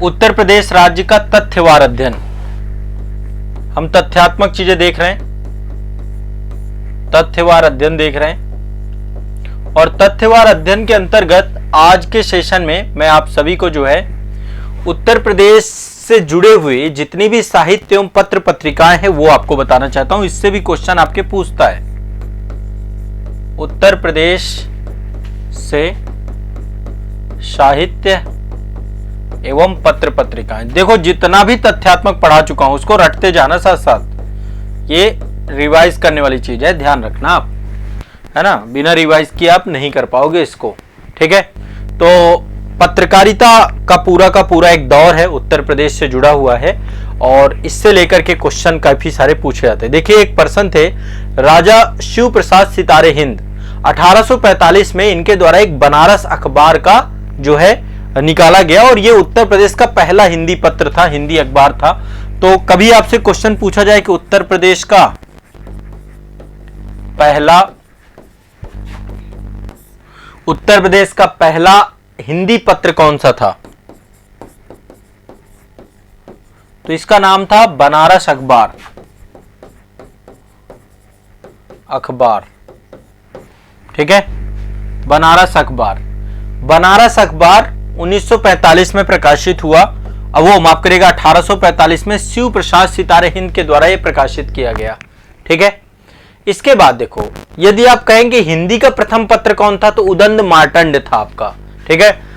उत्तर प्रदेश राज्य का तथ्यवार अध्ययन। हम तथ्यात्मक चीजें देख रहे हैं, तथ्यवार अध्ययन देख रहे हैं। और तथ्यवार अध्ययन के अंतर्गत आज के सेशन में मैं आप सभी को जो है उत्तर प्रदेश से जुड़े हुए जितनी भी साहित्य एवं पत्र पत्रिकाएं हैं वो आपको बताना चाहता हूं। इससे भी क्वेश्चन आपके पूछता है। उत्तर प्रदेश से साहित्य एवं पत्र पत्रिकाएं, देखो जितना भी तथ्यात्मक पढ़ा चुका हूं उसको रटते जाना साथ साथ। ये रिवाइज करने वाली चीज है, ध्यान रखना आप, है ना। बिना रिवाइज किए आप नहीं कर पाओगे इसको, ठीक है। तो पत्रकारिता का पूरा एक दौर है, उत्तर प्रदेश से जुड़ा हुआ है और इससे लेकर के क्वेश्चन काफी सारे पूछे जाते हैं। देखिए एक पर्सन थे राजा शिव प्रसाद सितारे हिंद, 1845 में इनके द्वारा एक बनारस अखबार का जो है निकाला गया और ये उत्तर प्रदेश का पहला हिंदी पत्र था, हिंदी अखबार था। तो कभी आपसे क्वेश्चन पूछा जाए कि उत्तर प्रदेश का पहला हिंदी पत्र कौन सा था, तो इसका नाम था बनारस अखबार। ठीक है, बनारस अखबार। बनारस अखबार 1945 में प्रकाशित हुआ। अब वो माफ करेगा 1845 में शिव प्रसाद सितारे हिंद के द्वारा ये प्रकाशित किया गया, ठीक है। इसके बाद देखो, यदि आप कहेंगे हिंदी का प्रथम पत्र कौन था तो उदंड मार्तंड था आपका, ठीक है।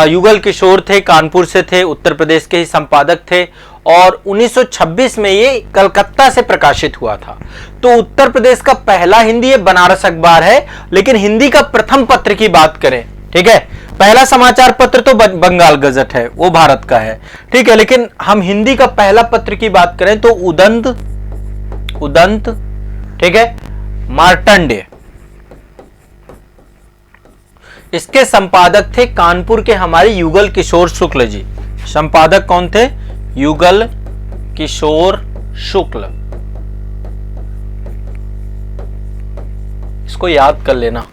युगल किशोर थे, कानपुर से थे, उत्तर प्रदेश के ही संपादक थे और 1926 में ये कलकत्ता से प्रकाशित हुआ था। तो उत्तर प्रदेश का पहला हिंदी ये बनारस अखबार है। लेकिन हिंदी का प्रथम पत्र की बात करें, ठीक है, पहला समाचार पत्र तो बंगाल गजट है, वो भारत का है, ठीक है। लेकिन हम हिंदी का पहला पत्र की बात करें तो उदंत, ठीक है, मार्तंड। इसके संपादक थे कानपुर के हमारे युगल किशोर शुक्ल जी। संपादक कौन थे? युगल किशोर शुक्ल। इसको याद कर लेना।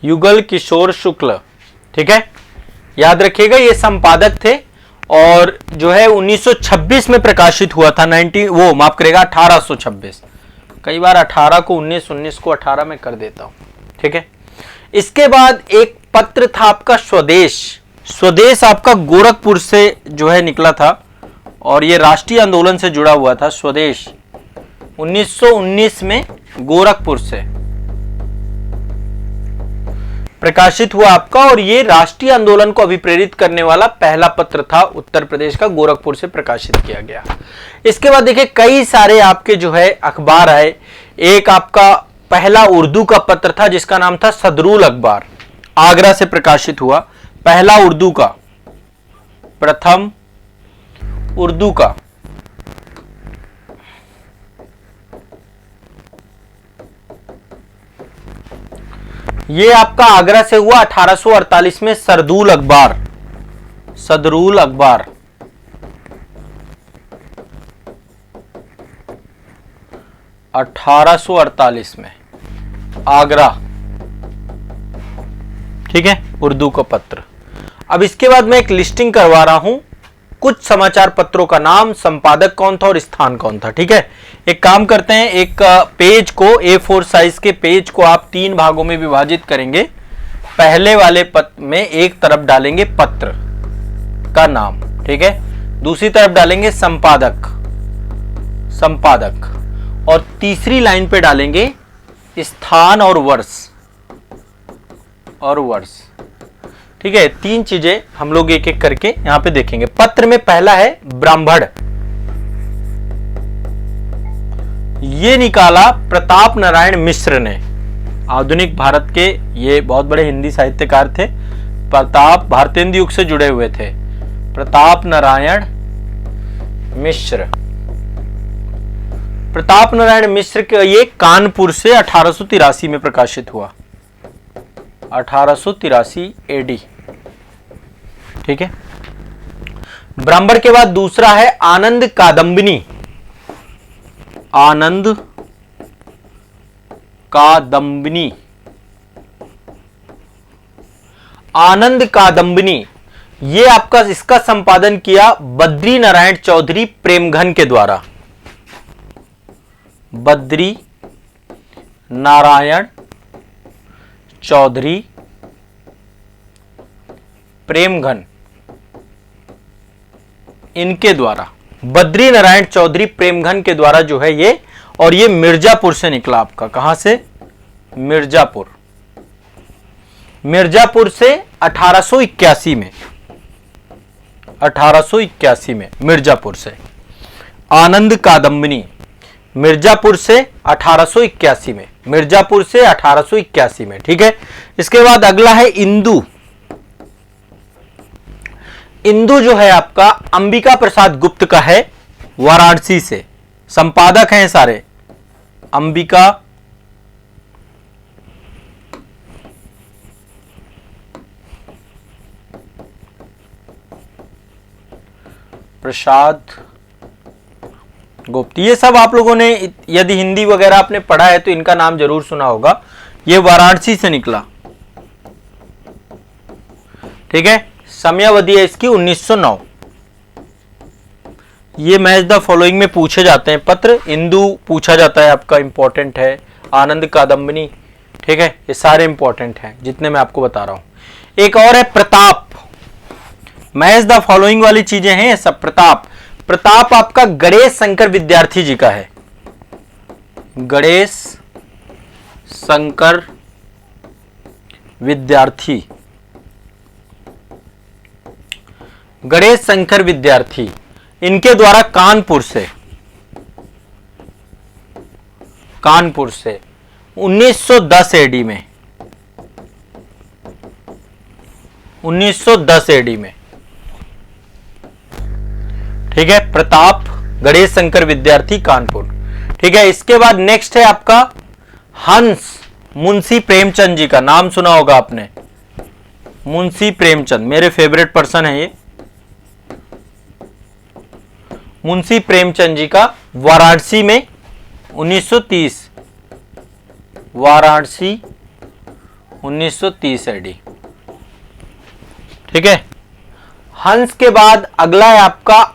युगल किशोर शुक्ल, ठीक है, याद रखिएगा। ये संपादक थे और जो है 1926 में प्रकाशित हुआ था। 1826। कई बार 18 को 19 को 18 में कर देता हूं, ठीक है। इसके बाद एक पत्र था आपका स्वदेश आपका गोरखपुर से जो है निकला था और ये राष्ट्रीय आंदोलन से जुड़ा हुआ था। स्वदेश 1919 में गोरखपुर से प्रकाशित हुआ आपका और ये राष्ट्रीय आंदोलन को अभिप्रेरित करने वाला पहला पत्र था, उत्तर प्रदेश का, गोरखपुर से प्रकाशित किया गया। इसके बाद देखिए कई सारे आपके जो है अखबार आए। एक आपका पहला उर्दू का पत्र था जिसका नाम था सदरुल अखबार, आगरा से प्रकाशित हुआ। पहला उर्दू का, प्रथम उर्दू का। ये आपका आगरा से हुआ 1848 में सदरुल अखबार। 1848 में आगरा, ठीक है, उर्दू का पत्र। अब इसके बाद मैं एक लिस्टिंग करवा रहा हूं, कुछ समाचार पत्रों का नाम, संपादक कौन था और स्थान कौन था, ठीक है। एक काम करते हैं, एक पेज को, A4 साइज के पेज को आप 3 भागों में विभाजित करेंगे। पहले वाले पत्र में एक तरफ डालेंगे पत्र का नाम, ठीक है, दूसरी तरफ डालेंगे संपादक और तीसरी लाइन पे डालेंगे स्थान और वर्ष, ठीक है। 3 चीजें हम लोग एक एक करके यहां पे देखेंगे। पत्र में पहला है ब्राह्मण, ये निकाला प्रताप नारायण मिश्र ने। आधुनिक भारत के ये बहुत बड़े हिंदी साहित्यकार थे, भारतेंदु युग से जुड़े हुए थे, प्रताप नारायण मिश्र। प्रताप नारायण मिश्र के ये कानपुर से 1883 में प्रकाशित हुआ, 1883 AD, ठीक है। ब्राह्मण के बाद दूसरा है आनंद कादम्बिनी, आनंद कादंबनी, आनंद कादंबनी, ये आपका इसका संपादन किया बद्री नारायण चौधरी प्रेमघन के द्वारा। बद्री नारायण चौधरी प्रेमघन, इनके द्वारा, बद्री नारायण चौधरी प्रेमघन के द्वारा जो है ये, और ये मिर्जापुर से निकला आपका। कहां से? मिर्जापुर, मिर्जापुर से 1881 में, 1881 में मिर्जापुर से आनंद कादंबनी, मिर्जापुर से 1881 में, मिर्जापुर से 1881 में। ठीक है, इसके बाद अगला है इंदु। इंदु जो है आपका अंबिका प्रसाद गुप्त का है, वाराणसी से, संपादक हैं सारे अंबिका प्रसाद गुप्त। ये सब आप लोगों ने यदि हिंदी वगैरह आपने पढ़ा है तो इनका नाम जरूर सुना होगा। ये वाराणसी से निकला। ठीक है, समयावधि है इसकी 1909। ये मैच द फॉलोइंग में पूछे जाते हैं पत्र। इंदु पूछा जाता है आपका, इंपॉर्टेंट है। आनंद कादंबनी, ठीक है, ये सारे इंपॉर्टेंट हैं जितने मैं आपको बता रहा हूं। एक और है प्रताप। मैच द फॉलोइंग वाली चीजें हैं सब। प्रताप, प्रताप आपका गणेश शंकर विद्यार्थी जी का है। गणेश शंकर विद्यार्थी, गणेश शंकर विद्यार्थी, इनके द्वारा कानपुर से 1910 एडी में, 1910 एडी में। ठीक है, प्रताप गणेश शंकर विद्यार्थी कानपुर। ठीक है, इसके बाद नेक्स्ट है आपका हंस मुंशी प्रेमचंद जी का। नाम सुना होगा आपने, मुंशी प्रेमचंद, मेरे फेवरेट पर्सन है ये। मुंशी प्रेमचंद जी का वाराणसी में 1930, वाराणसी 1930 एडी। ठीक है, हंस के बाद अगला है आपका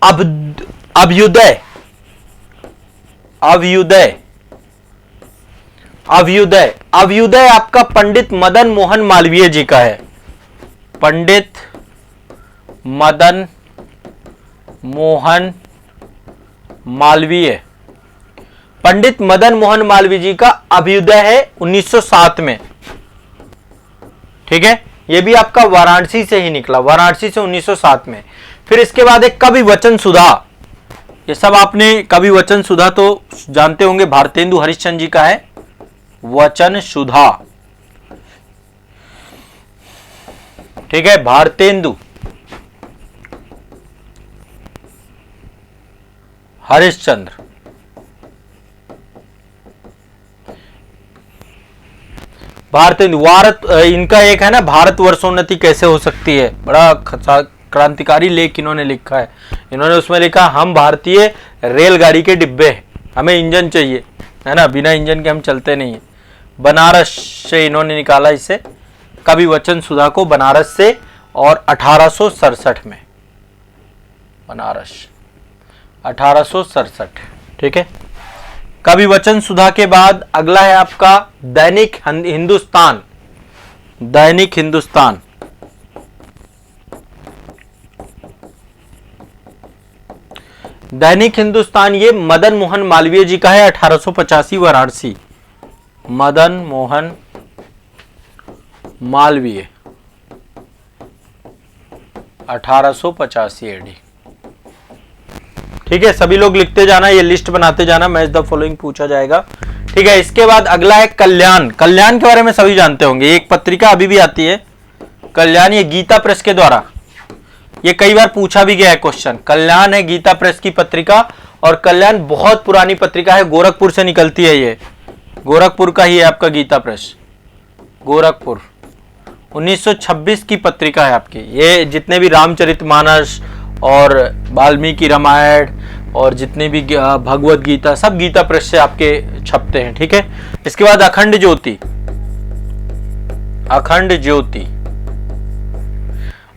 अभ्युदय। अभ्युदय, अभ्युदय, अभ्युदय आपका पंडित मदन मोहन मालवीय जी का है। पंडित मदन मोहन मालवीय, पंडित मदन मोहन मालवीय जी का अभ्युदय है 1907 में। ठीक है, यह भी आपका वाराणसी से ही निकला, वाराणसी से 1907 में। फिर इसके बाद एक कवि वचन सुधा। ये सब आपने कवि वचन सुधा तो जानते होंगे, भारतेंदु हरिश्चंद्र जी का है वचन सुधा। ठीक है, भारतेंदु हरिश्चंद्र। भारतेंदु, इनका एक है ना, भारत वर्षोन्नति कैसे हो सकती है, बड़ा क्रांतिकारी लेख इन्होंने लिखा है। इन्होंने उसमें लिखा, हम भारतीय रेलगाड़ी के डिब्बे हैं, हमें इंजन चाहिए, है ना, बिना इंजन के हम चलते नहीं है। बनारस से इन्होंने निकाला इसे, कवि वचन सुधा को, बनारस से, और 1867 में, बनारस 1867। ठीक है, कवि वचन सुधा के बाद अगला है आपका दैनिक हिंदुस्तान। दैनिक हिंदुस्तान, दैनिक हिंदुस्तान ये मदन मोहन मालवीय जी का है, 1885 वाराणसी। मदन मोहन मालवीय 1885 एडी। ठीक है, सभी लोग लिखते जाना, ये लिस्ट बनाते जाना, मैच द फॉलोइंग पूछा जाएगा। ठीक है, इसके बाद अगला है कल्याण। कल्याण के बारे में सभी जानते होंगे, एक पत्रिका अभी भी आती है कल्याण, ये गीता प्रेस के द्वारा, ये कई बार पूछा भी गया है क्वेश्चन। कल्याण है गीता प्रेस की पत्रिका, और कल्याण बहुत पुरानी पत्रिका है, गोरखपुर से निकलती है। ये गोरखपुर का ही है आपका गीता प्रेस, गोरखपुर। 1926 की पत्रिका है आपकी। ये जितने भी रामचरितमानस और वाल्मीकि रामायण और जितने भी भगवत गीता, सब गीता प्रेस से आपके छपते हैं। ठीक है, इसके बाद अखंड ज्योति। अखंड ज्योति,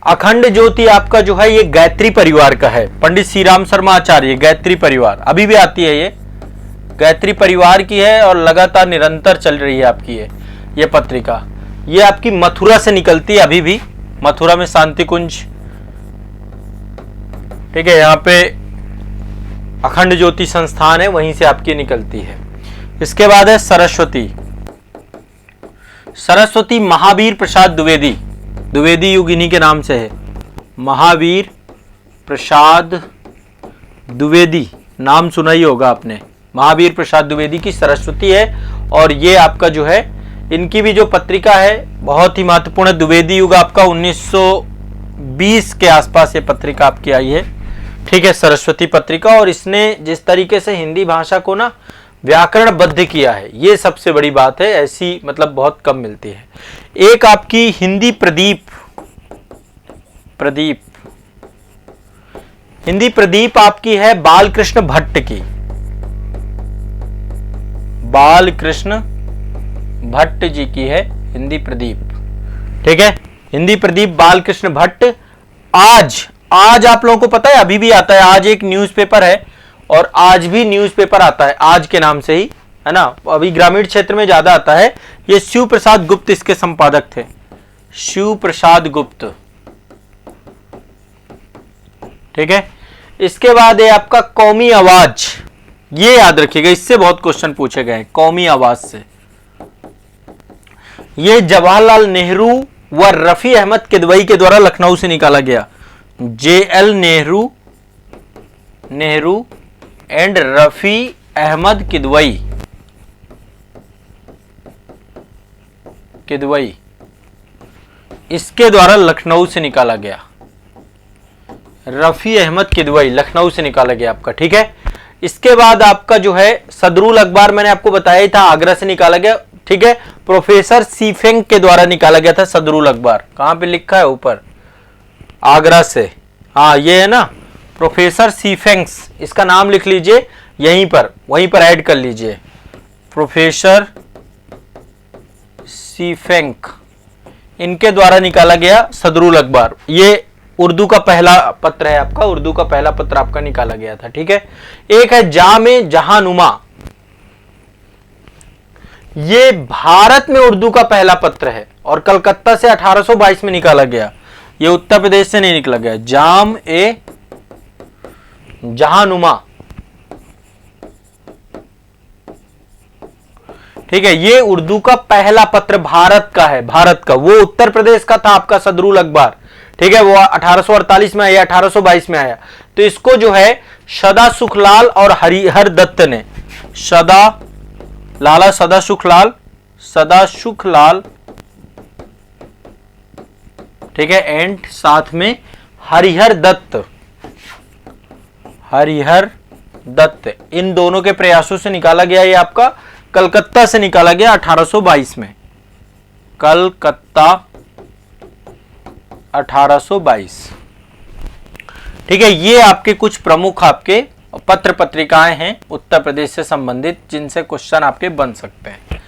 अखंड ज्योति आपका जो है ये गायत्री परिवार का है। पंडित श्री राम शर्मा आचार्य, गायत्री परिवार अभी भी आती है, ये गायत्री परिवार की है और लगातार निरंतर चल रही है आपकी ये पत्रिका। ये आपकी मथुरा से निकलती है अभी भी, मथुरा में शांति कुंज। ठीक है, यहाँ पे अखंड ज्योति संस्थान है, वहीं से आपकी निकलती है। इसके बाद है सरस्वती। सरस्वती महावीर प्रसाद द्विवेदी, द्विवेदी युग इन्हीं के नाम से है। महावीर प्रसाद द्विवेदी, नाम सुना ही होगा आपने। महावीर प्रसाद द्विवेदी की सरस्वती है और ये आपका जो है, इनकी भी जो पत्रिका है बहुत ही महत्वपूर्ण। द्विवेदी युग आपका 1920 के आसपास ये पत्रिका आपकी आई है। ठीक है, सरस्वती पत्रिका। और इसने जिस तरीके से हिंदी भाषा को ना व्याकरणबद्ध किया है, ये सबसे बड़ी बात है, ऐसी मतलब बहुत कम मिलती है। एक आपकी हिंदी प्रदीप, प्रदीप, हिंदी प्रदीप आपकी है बालकृष्ण भट्ट की, बालकृष्ण भट्ट जी की है हिंदी प्रदीप। ठीक है, हिंदी प्रदीप बालकृष्ण भट्ट। आज आप लोगों को पता है, अभी भी आता है। आज एक न्यूज़पेपर है और आज भी न्यूज़पेपर आता है आज के नाम से ही, है ना। अभी ग्रामीण क्षेत्र में ज्यादा आता है। ये शिव प्रसाद गुप्त इसके संपादक थे, शिव प्रसाद गुप्त। ठीक है, इसके बाद है आपका कौमी आवाज। ये याद रखिएगा, इससे बहुत क्वेश्चन पूछे गए हैं कौमी आवाज से। ये जवाहरलाल नेहरू व रफी अहमद किदवई के द्वारा लखनऊ से निकाला गया। JL नेहरू एंड रफी अहमद किदवई, इसके द्वारा लखनऊ से निकाला गया। रफी अहमद किदवई लखनऊ से निकाला गया आपका। ठीक है, इसके बाद आपका जो है सदरुल अखबार, मैंने आपको बताया ही था, आगरा से निकाला गया। ठीक है, प्रोफेसर सीफेंग के द्वारा निकाला गया था सदरुल अखबार। कहां पे लिखा है ऊपर, आगरा से। हाँ, ये है ना प्रोफेसर सीफेंग्स, इसका नाम लिख लीजिए यहीं पर, वहीं पर ऐड कर लीजिए, प्रोफेसर सीफेंक, इनके द्वारा निकाला गया सदरुल अखबार। ये उर्दू का पहला पत्र है आपका, उर्दू का पहला पत्र आपका निकाला गया था। ठीक है, एक है जामे जहानुमा, ये भारत में उर्दू का पहला पत्र है और कलकत्ता से 1822 में निकाला गया। ये उत्तर प्रदेश से नहीं निकला गया। जाम ए जहानुमा, ठीक है, ये उर्दू का पहला पत्र भारत का है, भारत का। वो उत्तर प्रदेश का था आपका सदरुल अखबार। ठीक है, वो 1848 में आया, 1822 में आया। तो इसको जो है सदा सुखलाल और हरिहर दत्त ने, सदा सुखलाल, ठीक है, एंड साथ में हरिहर दत्त, इन दोनों के प्रयासों से निकाला गया। ये आपका कलकत्ता से निकाला गया 1822 में, कलकत्ता 1822। ठीक है, ये आपके कुछ प्रमुख आपके पत्र पत्रिकाएं हैं उत्तर प्रदेश से संबंधित, जिनसे क्वेश्चन आपके बन सकते हैं।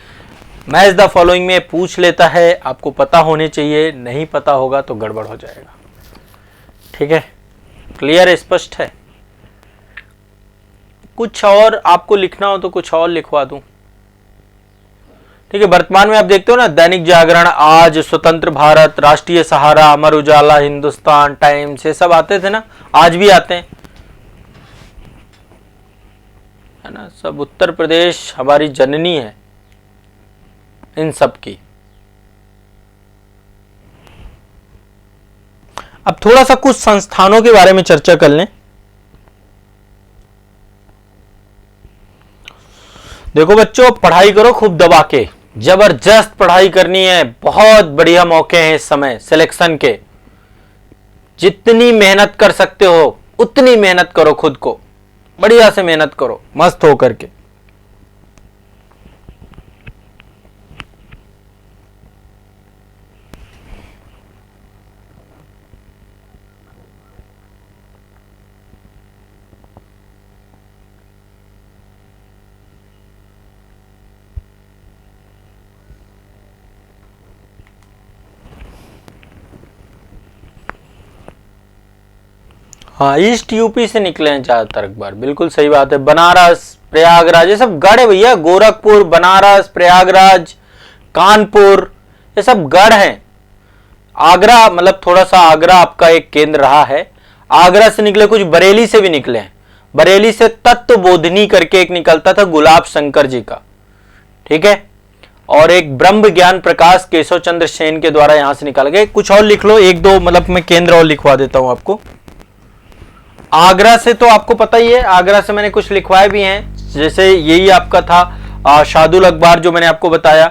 मैच द फॉलोइंग में पूछ लेता है, आपको पता होने चाहिए, नहीं पता होगा तो गड़बड़ हो जाएगा। ठीक है, क्लियर, स्पष्ट है। कुछ और आपको लिखना हो तो कुछ और लिखवा दूं। ठीक है, वर्तमान में आप देखते हो ना, दैनिक जागरण, आज, स्वतंत्र भारत, राष्ट्रीय सहारा, अमर उजाला, हिंदुस्तान टाइम्स, ये सब आते थे ना, आज भी आते हैं, है ना। सब उत्तर प्रदेश हमारी जननी है इन सब की। अब थोड़ा सा कुछ संस्थानों के बारे में चर्चा कर लें। देखो बच्चों, पढ़ाई करो खूब दबा के, जबरदस्त पढ़ाई करनी है। बहुत बढ़िया मौके हैं इस समय सिलेक्शन के। जितनी मेहनत कर सकते हो उतनी मेहनत करो, खुद को बढ़िया से मेहनत करो, मस्त हो करके। हाँ, ईस्ट यूपी से निकले हैं ज्यादातर अखबार, बिल्कुल सही बात है। बनारस, प्रयागराज, ये सब गढ़ है भैया। गोरखपुर, बनारस, प्रयागराज, कानपुर, ये सब गढ़ हैं। आगरा, मतलब थोड़ा सा आगरा आपका एक केंद्र रहा है। आगरा से निकले कुछ, बरेली से भी निकले हैं। बरेली से तत्वबोधिनी करके एक निकलता था गुलाब शंकर जी का, ठीक है। और एक ब्रह्म ज्ञान प्रकाश केशव चंद्र सेन के द्वारा यहां से निकाले गए। कुछ और लिख लो, एक दो, मतलब मैं केंद्र और लिखवा देता हूं आपको। आगरा से तो आपको पता ही है, आगरा से मैंने कुछ लिखवाए भी हैं, जैसे यही आपका था शादुल अखबार जो मैंने आपको बताया।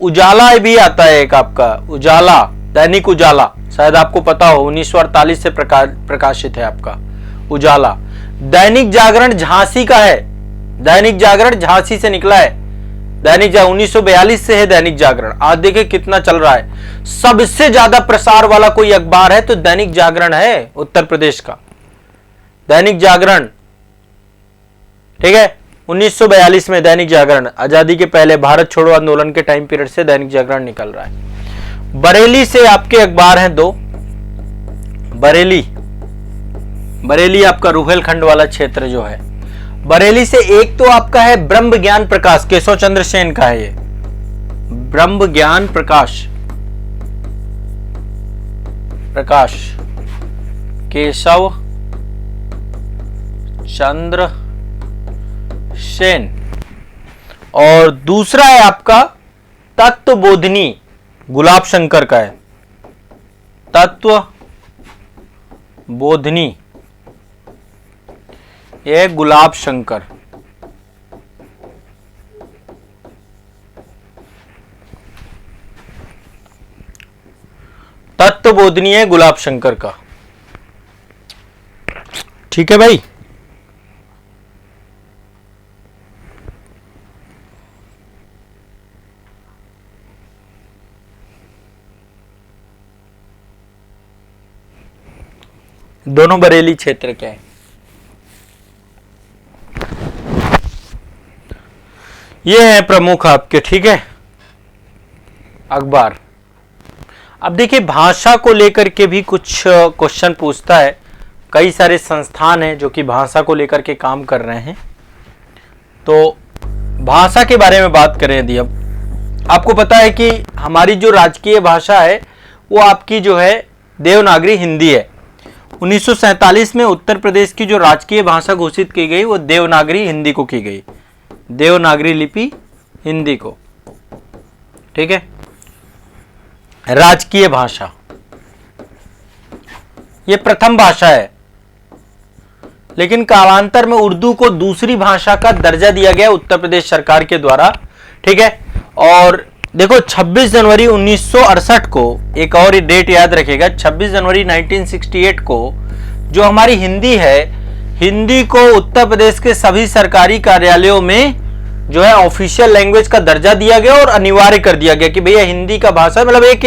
उजाला भी आता है एक आपका, उजाला, दैनिक उजाला, शायद आपको पता हो, 1948 से प्रकाशित है आपका उजाला। दैनिक जागरण झांसी का है, दैनिक जागरण झांसी से निकला है। दैनिक जागरण 1942 से है दैनिक जागरण। आज देखिए कितना चल रहा है। सबसे ज्यादा प्रसार वाला कोई अखबार है तो दैनिक जागरण है उत्तर प्रदेश का, दैनिक जागरण, ठीक है। 1942 में दैनिक जागरण, आजादी के पहले भारत छोड़ो आंदोलन के टाइम पीरियड से दैनिक जागरण निकल रहा है। बरेली से आपके अखबार हैं दो। बरेली, बरेली आपका रुहेलखंड वाला क्षेत्र जो है। बरेली से एक तो आपका है ब्रह्म ज्ञान प्रकाश, केशव चंद्र सेन का है ये, ब्रह्म ज्ञान प्रकाश, प्रकाश केशव चंद्र सेन। और दूसरा है आपका तत्वबोधिनी, गुलाब शंकर का है, तत्व बोधिनी, यह गुलाब शंकर। तत्वबोधिनी है गुलाब शंकर का, ठीक है भाई। दोनों बरेली क्षेत्र के हैं। ये है प्रमुख आपके, ठीक है, अखबार। अब देखिए भाषा को लेकर के भी कुछ क्वेश्चन पूछता है। कई सारे संस्थान हैं जो कि भाषा को लेकर के काम कर रहे हैं। तो भाषा के बारे में बात करें यदि, अब आपको पता है कि हमारी जो राजकीय भाषा है वो आपकी जो है देवनागरी हिंदी है। 1947 में उत्तर प्रदेश की जो राजकीय भाषा घोषित की गई वो देवनागरी हिंदी को की गई, देवनागरी लिपि हिंदी को, ठीक है, राजकीय भाषा। ये प्रथम भाषा है, लेकिन कालांतर में उर्दू को दूसरी भाषा का दर्जा दिया गया उत्तर प्रदेश सरकार के द्वारा, ठीक है। और देखो 26 जनवरी 1968 को, एक और डेट याद रखिएगा, 26 जनवरी 1968 को जो हमारी हिंदी है, हिंदी को उत्तर प्रदेश के सभी सरकारी कार्यालयों में जो है ऑफिशियल लैंग्वेज का दर्जा दिया गया और अनिवार्य कर दिया गया कि भैया हिंदी का भाषा, मतलब एक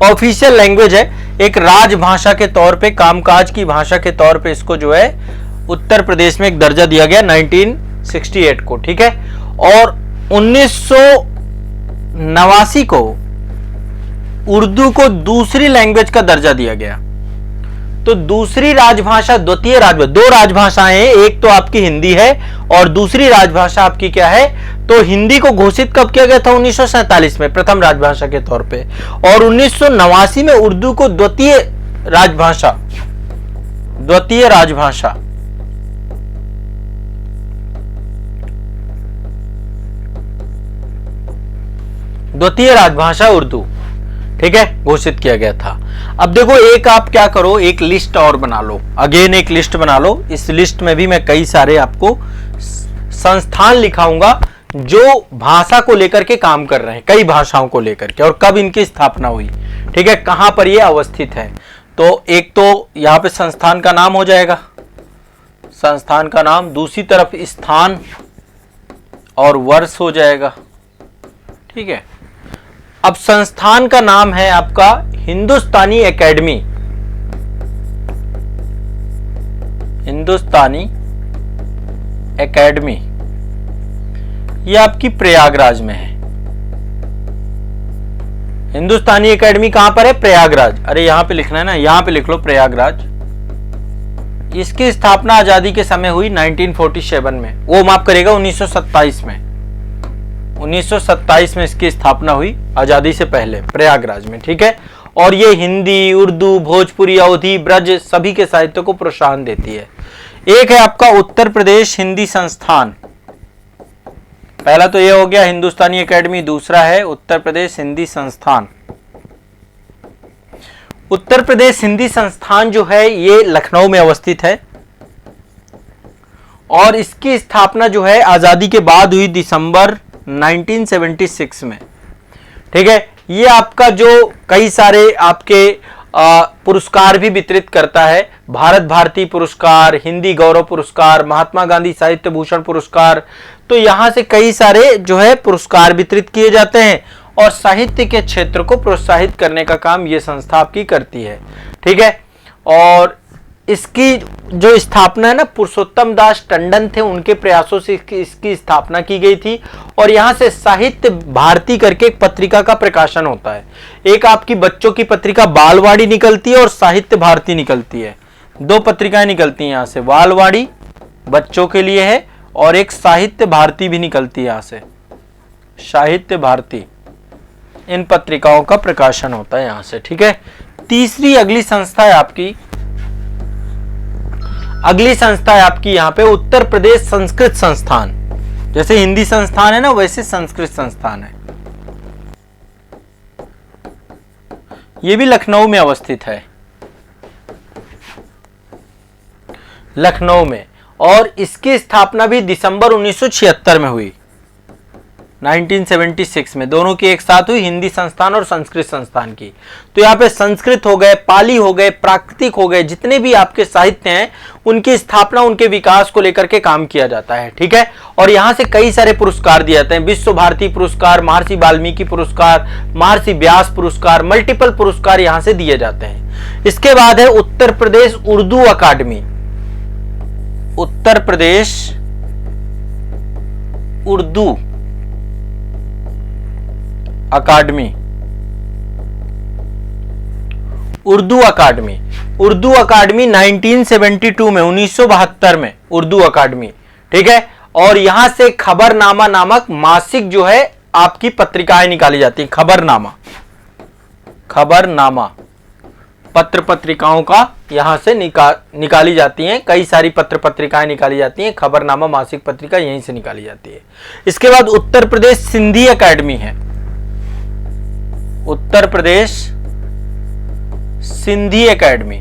ऑफिशियल लैंग्वेज है, एक राजभाषा के तौर पे, कामकाज की भाषा के तौर पे इसको जो है उत्तर प्रदेश में एक दर्जा दिया गया 1968 को, ठीक है। और 1989 को उर्दू को दूसरी लैंग्वेज का दर्जा दिया गया। तो दूसरी राजभाषा, द्वितीय राजभाषा, दो राजभाषाएं हैं, एक तो आपकी हिंदी है और दूसरी राजभाषा आपकी क्या है, तो हिंदी को घोषित कब किया गया था, 1947 में प्रथम राजभाषा के तौर पे, और 1989 में उर्दू को द्वितीय राजभाषा, द्वितीय राजभाषा, द्वितीय राजभाषा उर्दू, ठीक है, घोषित किया गया था। अब देखो एक आप क्या करो, एक लिस्ट और बना लो, अगेन एक लिस्ट बना लो। इस लिस्ट में भी मैं कई सारे आपको संस्थान लिखाऊंगा जो भाषा को लेकर के काम कर रहे हैं, कई भाषाओं को लेकर के, और कब इनकी स्थापना हुई, ठीक है, कहां पर ये अवस्थित है। तो एक तो यहां पे संस्थान का नाम हो जाएगा, संस्थान का नाम, दूसरी तरफ स्थान और वर्ष हो जाएगा, ठीक है। अब संस्थान का नाम है आपका हिंदुस्तानी एकेडमी, हिंदुस्तानी एकेडमी, यह आपकी प्रयागराज में है। हिंदुस्तानी एकेडमी कहां पर है, प्रयागराज। अरे यहां पे लिखना है ना, यहां पे लिख लो प्रयागराज, इसकी स्थापना आजादी के समय हुई 1947 में, वो माफ करेगा 1927 में। 1927 में इसकी स्थापना हुई, आजादी से पहले प्रयागराज में, ठीक है। और ये हिंदी, उर्दू, भोजपुरी, अवधी, ब्रज सभी के साहित्य को प्रोत्साहन देती है। एक है आपका उत्तर प्रदेश हिंदी संस्थान, पहला तो ये हो गया हिंदुस्तानी एकेडमी, दूसरा है उत्तर प्रदेश हिंदी संस्थान। उत्तर प्रदेश हिंदी संस्थान जो है ये लखनऊ में अवस्थित है और इसकी स्थापना जो है आजादी के बाद हुई दिसंबर 1976 में, ठीक है। ये आपका जो कई सारे आपके पुरस्कार भी वितरित करता है, भारत भारती पुरस्कार, हिंदी गौरव पुरस्कार, महात्मा गांधी साहित्य भूषण पुरस्कार, तो यहां से कई सारे जो है पुरस्कार वितरित किए जाते हैं और साहित्य के क्षेत्र को प्रोत्साहित करने का काम ये संस्था आपकी करती है, ठीक है। और इसकी जो स्थापना है ना, पुरुषोत्तम दास टंडन थे, उनके प्रयासों से इसकी स्थापना की गई थी। और यहां से साहित्य भारती करके एक पत्रिका का प्रकाशन होता है। एक आपकी बच्चों की पत्रिका बालवाड़ी निकलती है और साहित्य भारती निकलती है, दो पत्रिकाएं निकलती हैं यहां से, बालवाड़ी बच्चों के लिए है और एक साहित्य भारती भी निकलती है यहां से, साहित्य भारती। इन पत्रिकाओं का प्रकाशन होता है यहां से, ठीक है। तीसरी अगली संस्था है आपकी, अगली संस्था है आपकी यहां पे उत्तर प्रदेश संस्कृत संस्थान। जैसे हिंदी संस्थान है ना, वैसे संस्कृत संस्थान है, ये भी लखनऊ में अवस्थित है, लखनऊ में। और इसकी स्थापना भी दिसंबर 1976 में हुई, 1976 में, दोनों की एक साथ हुई, हिंदी संस्थान और संस्कृत संस्थान की। तो यहाँ पे संस्कृत हो गए, पाली हो गए, प्राकृतिक हो गए, जितने भी आपके साहित्य हैं उनकी स्थापना, उनके विकास को लेकर के काम किया जाता है, ठीक है। और यहाँ से कई सारे पुरस्कार दिए जाते हैं, विश्व भारती पुरस्कार, महर्षि वाल्मीकि पुरस्कार, महर्षि व्यास पुरस्कार, मल्टीपल पुरस्कार यहाँ से दिए जाते हैं। इसके बाद है उत्तर प्रदेश उर्दू अकादमी, उत्तर प्रदेश उर्दू अकादमी, उर्दू अकादमी, उर्दू अकादमी 1972 में, 1972 में उर्दू अकादमी, ठीक है। और यहां से खबरनामा नामक मासिक जो है आपकी पत्रिकाएं निकाली जाती हैं, खबरनामा, खबरनामा पत्र पत्रिकाओं का यहां से निकाली जाती हैं, कई सारी पत्र पत्रिकाएं निकाली जाती हैं, खबरनामा मासिक पत्रिका यहीं से निकाली जाती है। इसके बाद उत्तर प्रदेश सिंधी अकादमी है, उत्तर प्रदेश सिंधी अकादमी,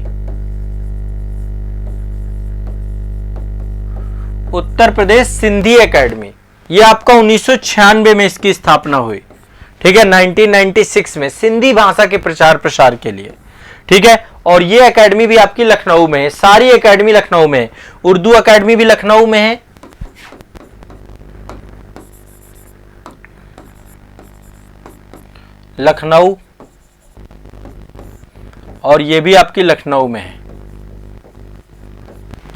उत्तर प्रदेश सिंधी अकादमी, ये आपका 1996 में इसकी स्थापना हुई, ठीक है, 1996 में, सिंधी भाषा के प्रचार प्रसार के लिए, ठीक है। और ये अकादमी भी आपकी लखनऊ में है, सारी अकादमी लखनऊ में है, उर्दू अकादमी भी लखनऊ में है, लखनऊ, और ये भी आपकी लखनऊ में है।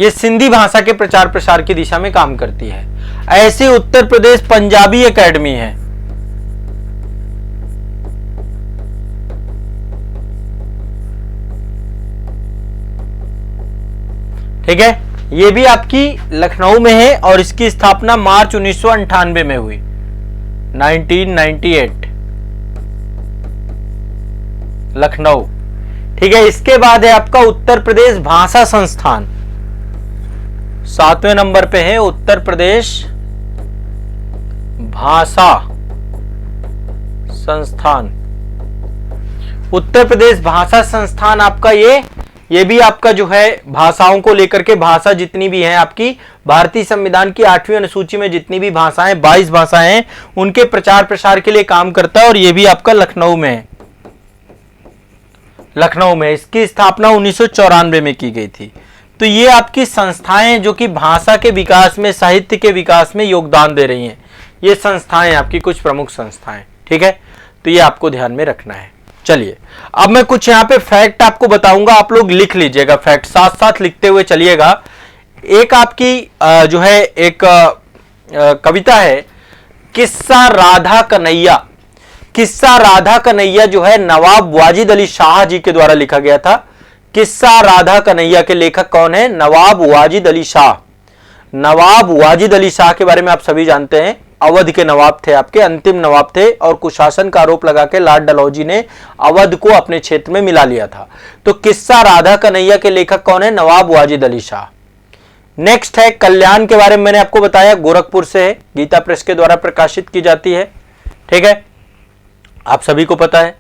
ये सिंधी भाषा के प्रचार प्रसार की दिशा में काम करती है। ऐसे उत्तर प्रदेश पंजाबी अकादमी है, ठीक है, ये भी आपकी लखनऊ में है और इसकी स्थापना मार्च 1998 में हुई, 1998, लखनऊ, ठीक है। इसके बाद है आपका उत्तर प्रदेश भाषा संस्थान, 7वें नंबर पे है उत्तर प्रदेश भाषा संस्थान। उत्तर प्रदेश भाषा संस्थान आपका ये भी आपका जो है भाषाओं को लेकर के, भाषा जितनी भी है आपकी भारतीय संविधान की 8वीं अनुसूची में जितनी भी भाषाएं, 22 भाषाएं हैं, उनके प्रचार प्रसार के लिए काम करता है और ये भी आपका लखनऊ में है, लखनऊ में। इसकी स्थापना 1994 में की गई थी। तो ये आपकी संस्थाएं जो कि भाषा के विकास में, साहित्य के विकास में योगदान दे रही हैं, ये संस्थाएं आपकी कुछ प्रमुख संस्थाएं, ठीक है। तो ये आपको ध्यान में रखना है। चलिए अब मैं कुछ यहाँ पे फैक्ट आपको बताऊंगा, आप लोग लिख लीजिएगा, फैक्ट साथ साथ लिखते हुए चलिएगा। एक आपकी जो है एक कविता है, किस्सा राधा कन्हैया, किस्सा राधा कन्हैया जो है नवाब वाजिद अली शाह जी के द्वारा लिखा गया था। किस्सा राधा कन्हैया के लेखक कौन है? नवाब वाजिद अली शाह। नवाब वाजिद अली शाह के बारे में आप सभी जानते हैं, अवध के नवाब थे, आपके अंतिम नवाब थे, और कुशासन का आरोप लगा के लार्ड डलहौजी ने अवध को अपने क्षेत्र में मिला लिया था। तो किस्सा राधा कन्हैया के लेखक कौन है? नवाब वाजिद अली शाह। नेक्स्ट है कल्याण के बारे में मैंने आपको बताया, गोरखपुर से है, गीता प्रेस के द्वारा प्रकाशित की जाती है। ठीक है, आप सभी को पता है।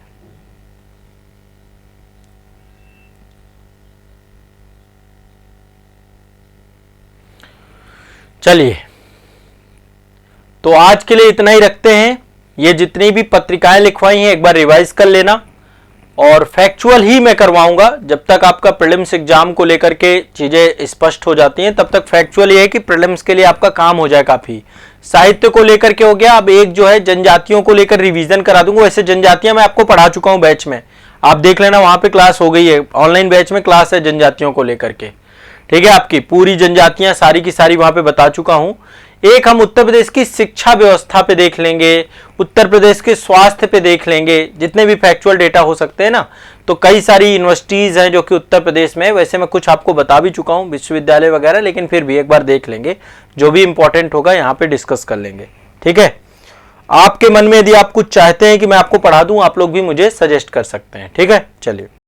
चलिए, तो आज के लिए इतना ही रखते हैं। ये जितनी भी पत्रिकाएं लिखवाई हैं एक बार रिवाइज कर लेना, और फैक्चुअल ही मैं करवाऊंगा। जब तक आपका प्रीलिम्स एग्जाम को लेकर के चीजें स्पष्ट हो जाती हैं तब तक फैक्चुअल ये है कि प्रीलिम्स के लिए आपका काम हो जाए काफी। साहित्य को लेकर के हो गया, अब एक जो है जनजातियों को लेकर रिवीजन करा दूंगा। वैसे जनजातियां मैं आपको पढ़ा चुका हूं बैच में, आप देख लेना, वहां पे क्लास हो गई है, ऑनलाइन बैच में क्लास है जनजातियों को लेकर के। ठीक है, आपकी पूरी जनजातियां सारी की सारी वहां पे बता चुका हूं। एक हम उत्तर प्रदेश की शिक्षा व्यवस्था पे देख लेंगे, उत्तर प्रदेश के स्वास्थ्य पे देख लेंगे, जितने भी फैक्चुअल डेटा हो सकते हैं ना। तो कई सारी यूनिवर्सिटीज हैं जो कि उत्तर प्रदेश में, वैसे मैं कुछ आपको बता भी चुका हूं, विश्वविद्यालय वगैरह, लेकिन फिर भी एक बार देख लेंगे, जो भी इंपॉर्टेंट होगा यहाँ पे डिस्कस कर लेंगे। ठीक है, आपके मन में यदि आप कुछ चाहते हैं कि मैं आपको पढ़ा दूं, आप लोग भी मुझे सजेस्ट कर सकते हैं। ठीक है, चलिए।